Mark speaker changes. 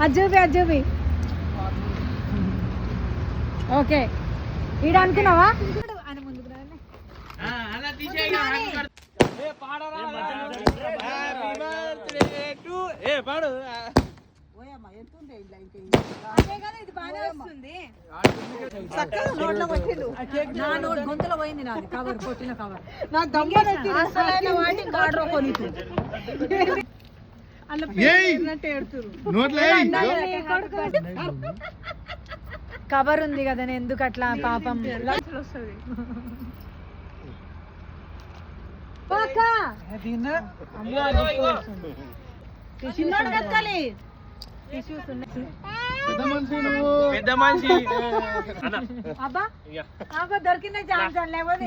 Speaker 1: అజ్జూబి okay ఈడ అనుకున్నావా గొంతులో పోయింది నాది కవర్ కొట్టిన కవర్ కవర్ ఉంది కదా ఎందుకు అట్లా పాపం వస్తుంది అబ్బా దొరికిందే ఛాన్స్ లేకపోతే